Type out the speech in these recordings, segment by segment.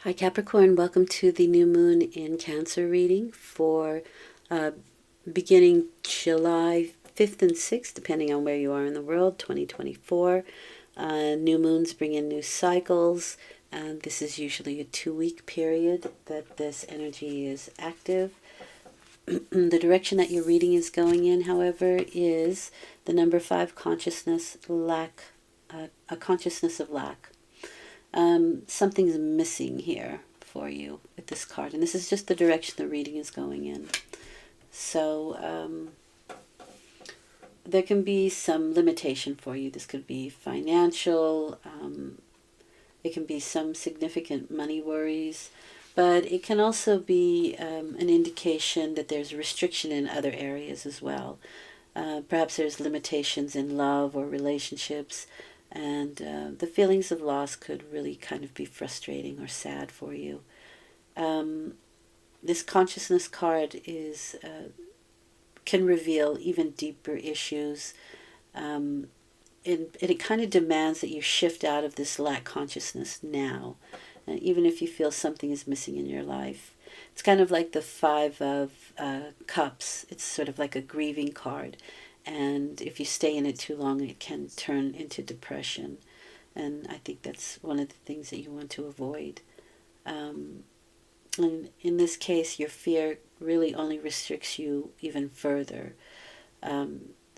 Hi Capricorn, welcome to the new moon in Cancer reading for beginning July 5th and 6th, depending on where you are in the world, 2024. New moons bring in new cycles, and this is usually a 2-week period that this energy is active. The direction that your reading is going in, however, is the number 5 consciousness, lack, a consciousness of lack. Something's missing here for you with this card, and this is just the direction the reading is going in. So there can be some limitation for you. This could be financial, it can be some significant money worries, but it can also be an indication that there's restriction in other areas as well. Perhaps there's limitations in love or relationships, and the feelings of loss could really kind of be frustrating or sad for you. This consciousness card is can reveal even deeper issues. And it kind of demands that you shift out of this lack consciousness now, even if you feel something is missing in your life. It's kind of like the 5 of Cups. It's sort of like a grieving card. And if you stay in it too long, it can turn into depression. And I think that's one of the things that you want to avoid. And in this case, your fear really only restricts you even further.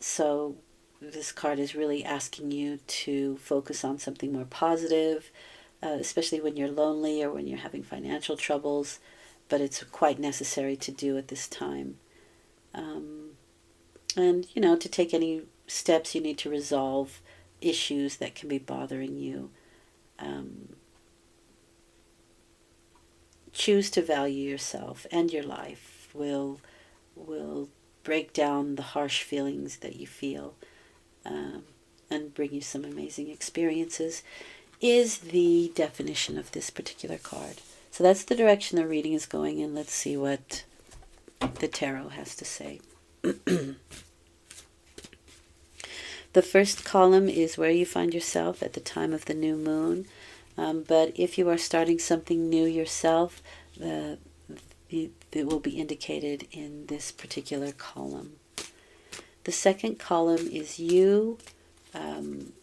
So this card is really asking you to focus on something more positive, especially when you're lonely or when you're having financial troubles. But it's quite necessary to do at this time. And, to take any steps you need to resolve issues that can be bothering you. Choose to value yourself, and your life will break down the harsh feelings that you feel, and bring you some amazing experiences, is the definition of this particular card. So that's the direction the reading is going in. Let's see what the tarot has to say. The first column is where you find yourself at the time of the new moon. But if you are starting something new yourself, it will be indicated in this particular column. The second column is you,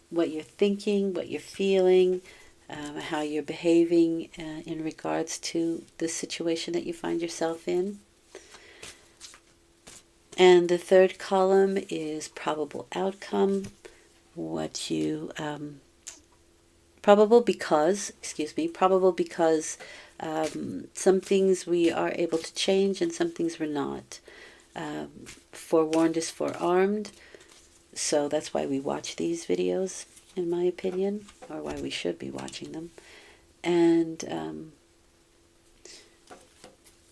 what you're thinking, what you're feeling, how you're behaving in regards to the situation that you find yourself in. And the third column is probable outcome, what you, probable because some things we are able to change and some things we're not. Forewarned is forearmed, so that's why we watch these videos, in my opinion, or why we should be watching them. And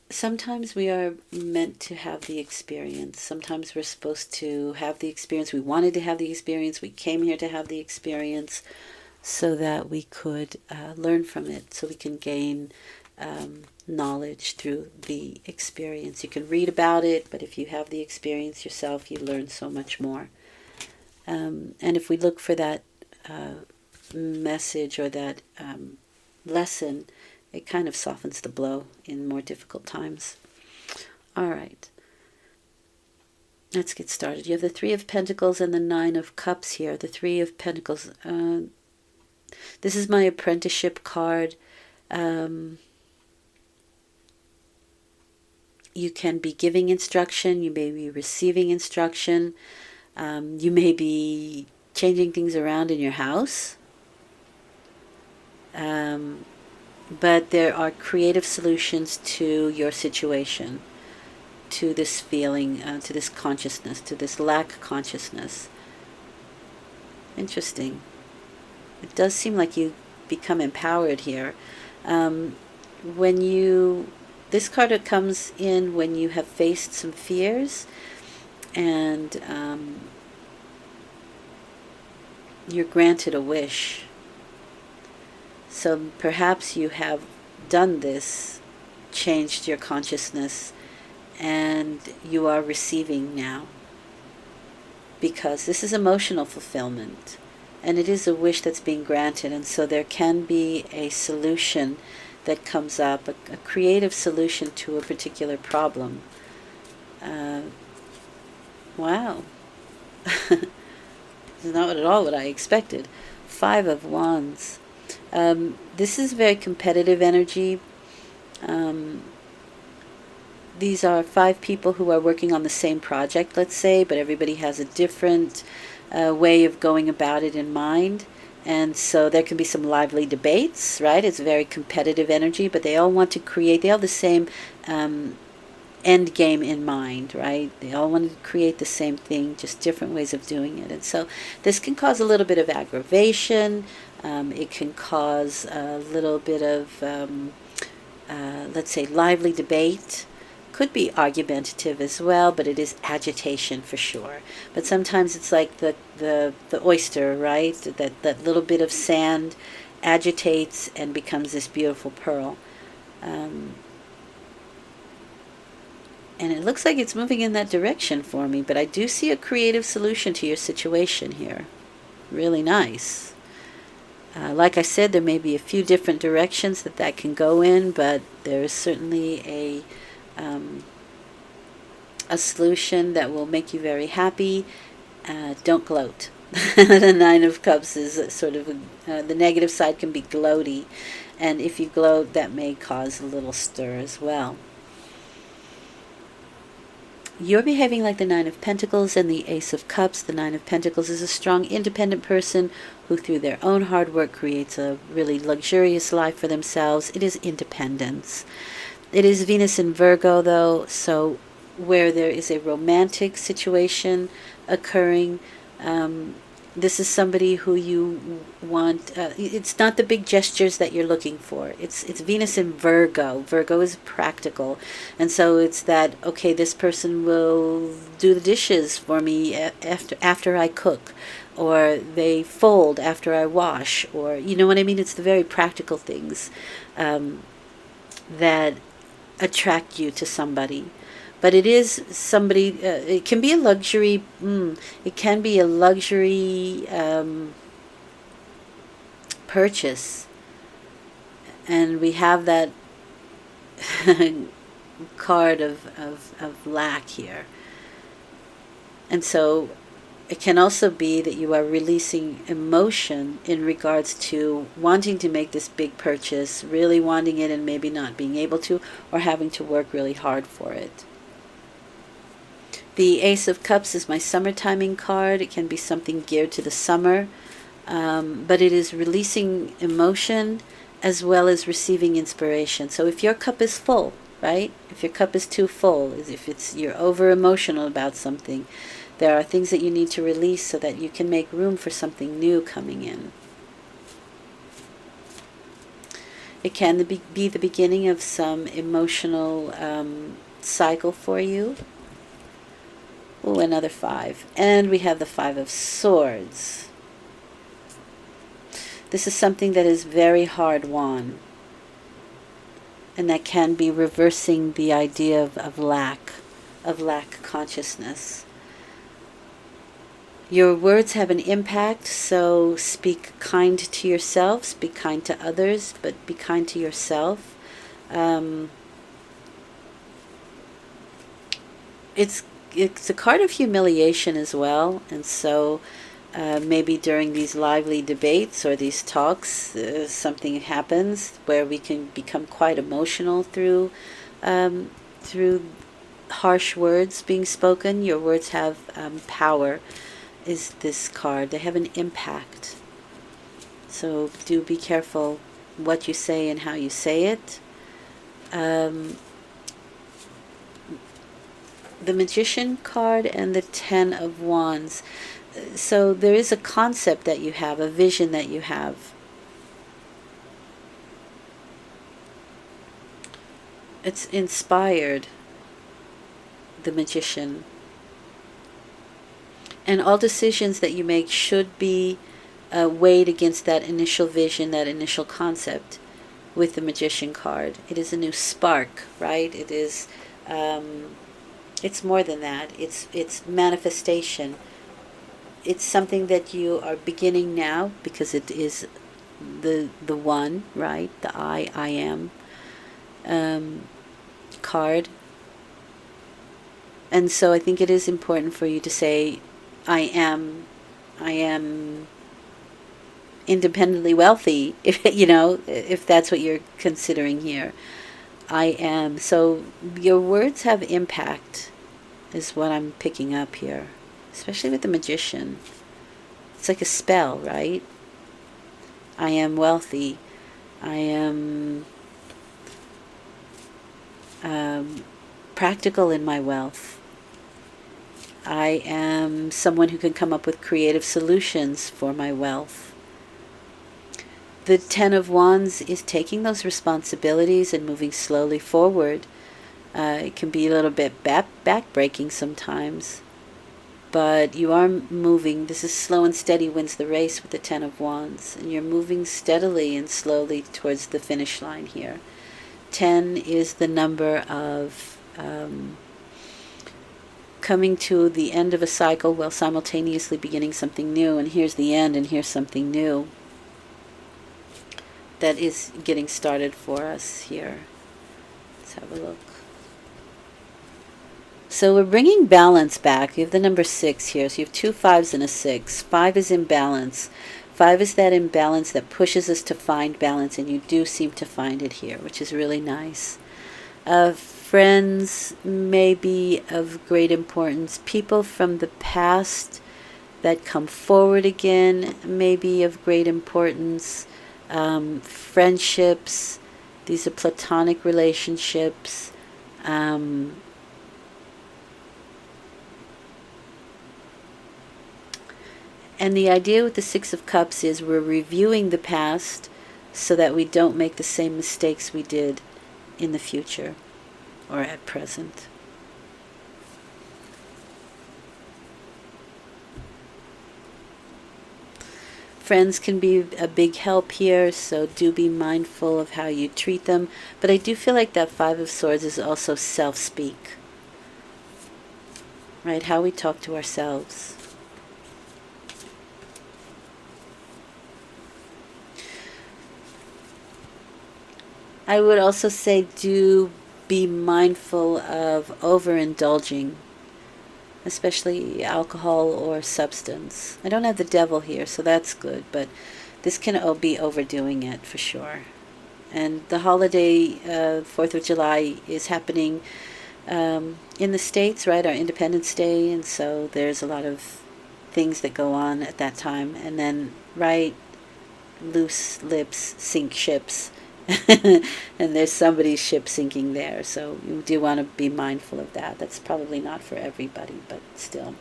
sometimes we are meant to have the experience. Sometimes we're supposed to have the experience. We wanted to have the experience. We came here to have the experience so that we could learn from it, so we can gain knowledge through the experience. You can read about it, but if you have the experience yourself, you learn so much more. And if we look for that message or that lesson, it kind of softens the blow in more difficult times. All right. Let's get started. You have the 3 of Pentacles and the 9 of Cups here. The 3 of Pentacles. This is my apprenticeship card. You can be giving instruction. You may be receiving instruction. You may be changing things around in your house. But there are creative solutions to your situation, to this feeling, to this consciousness, to this lack consciousness. Interesting. It does seem like you become empowered here. This card comes in when you have faced some fears, and you're granted a wish. So perhaps you have done this, changed your consciousness, and you are receiving now. Because this is emotional fulfillment, and it is a wish that's being granted, and so there can be a solution that comes up, a creative solution to a particular problem. Wow. It's not at all what I expected. Five of Wands. This is very competitive energy. These are 5 people who are working on the same project, let's say, but everybody has a different way of going about it in mind. And so there can be some lively debates, right? It's very competitive energy, but they all want to create, they have the same end game in mind, right? They all want to create the same thing, just different ways of doing it. And so this can cause a little bit of aggravation. It can cause a little bit of, let's say, lively debate. Could be argumentative as well, but it is agitation for sure. But sometimes it's like the oyster, right? That little bit of sand agitates and becomes this beautiful pearl. And it looks like it's moving in that direction for me, but I do see a creative solution to your situation here. Really nice. Like I said, there may be a few different directions that can go in, but there is certainly a solution that will make you very happy. Don't gloat. The Nine of Cups is sort of the negative side can be gloaty, and if you gloat, that may cause a little stir as well. You're behaving like the Nine of Pentacles and the Ace of Cups. The Nine of Pentacles is a strong, independent person who, through their own hard work, creates a really luxurious life for themselves. It is independence. It is Venus in Virgo, though, so where there is a romantic situation occurring, this is somebody who you want. It's not the big gestures that you're looking for. It's Venus in Virgo. Virgo is practical, and so it's that, okay, this person will do the dishes for me after I cook, or they fold after I wash, or you know what I mean. It's the very practical things that attract you to somebody. But it is somebody, it can be a luxury, it can be a luxury purchase. And we have that card of lack here. And so it can also be that you are releasing emotion in regards to wanting to make this big purchase, really wanting it and maybe not being able to, or having to work really hard for it. The Ace of Cups is my summer timing card. It can be something geared to the summer, but it is releasing emotion as well as receiving inspiration. So if your cup is full, right? If your cup is too full, if you're over emotional about something, there are things that you need to release so that you can make room for something new coming in. It can be the beginning of some emotional cycle for you. Oh, another 5. And we have the 5 of Swords. This is something that is very hard won. And that can be reversing the idea of lack consciousness. Your words have an impact, so speak kind to yourself, speak kind to others, but be kind to yourself. It's a card of humiliation as well, and so maybe during these lively debates or these talks, something happens where we can become quite emotional through harsh words being spoken. Your words have power, is this card. They have an impact. So do be careful what you say and how you say it. The Magician card and the 10 of Wands. So there is a concept that you have, a vision that you have. It's inspired, the Magician. And all decisions that you make should be weighed against that initial vision, that initial concept with the Magician card. It is a new spark, right? It is... it's more than that. It's manifestation. It's something that you are beginning now because it is the one, right? The I am card. And so I think it is important for you to say, I am independently wealthy, if if that's what you're considering here. I am. So your words have impact, is what I'm picking up here, especially with the Magician. It's like a spell, right? I am wealthy. I am practical in my wealth. I am someone who can come up with creative solutions for my wealth. The Ten of Wands is taking those responsibilities and moving slowly forward. It can be a little bit back-breaking sometimes, but you are moving. This is slow and steady wins the race with the Ten of Wands, and you're moving steadily and slowly towards the finish line here. 10 is the number of coming to the end of a cycle while simultaneously beginning something new, and here's the end and here's something new that is getting started for us here. Let's have a look. So we're bringing balance back. You have the number 6 here, so you have 2 5s and a 6. 5 is imbalance. 5 is that imbalance that pushes us to find balance, and you do seem to find it here, which is really nice. Friends may be of great importance. People from the past that come forward again may be of great importance. Friendships, these are platonic relationships. And the idea with the Six of Cups is we're reviewing the past so that we don't make the same mistakes we did in the future or at present. Friends can be a big help here, so do be mindful of how you treat them. But I do feel like that Five of Swords is also self-speak, right? How we talk to ourselves. I would also say do be mindful of overindulging, especially alcohol or substance. I don't have the devil here, so that's good, but this can be overdoing it for sure. And the holiday, 4th of July, is happening in the States, right? Our Independence Day, and so there's a lot of things that go on at that time. And then, right, loose lips sink ships. And there's somebody's ship sinking there, so you do want to be mindful of that. That's probably not for everybody, but still.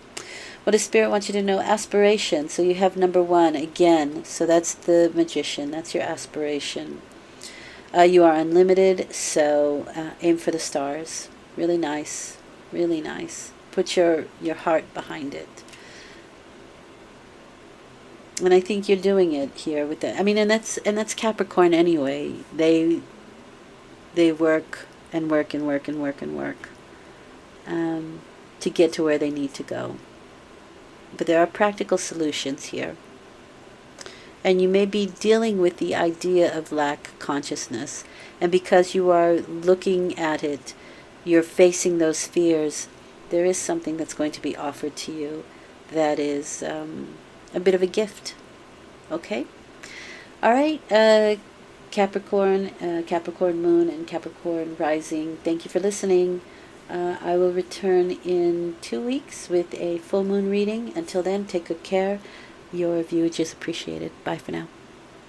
What does Spirit want you to know? Aspiration. So you have number 1 again, so that's the Magician. That's your aspiration. You are unlimited, so aim for the stars. Really nice, really nice. Put your heart behind it. And I think you're doing it here with that. I mean, and that's Capricorn anyway. They work and work and work and work and work to get to where they need to go. But there are practical solutions here. And you may be dealing with the idea of lack consciousness. And because you are looking at it, you're facing those fears, there is something that's going to be offered to you that is a bit of a gift. Okay? All right, Capricorn, Capricorn Moon, and Capricorn Rising, thank you for listening. I will return in 2 weeks with a full moon reading. Until then, take good care. Your viewage is appreciated. Bye for now.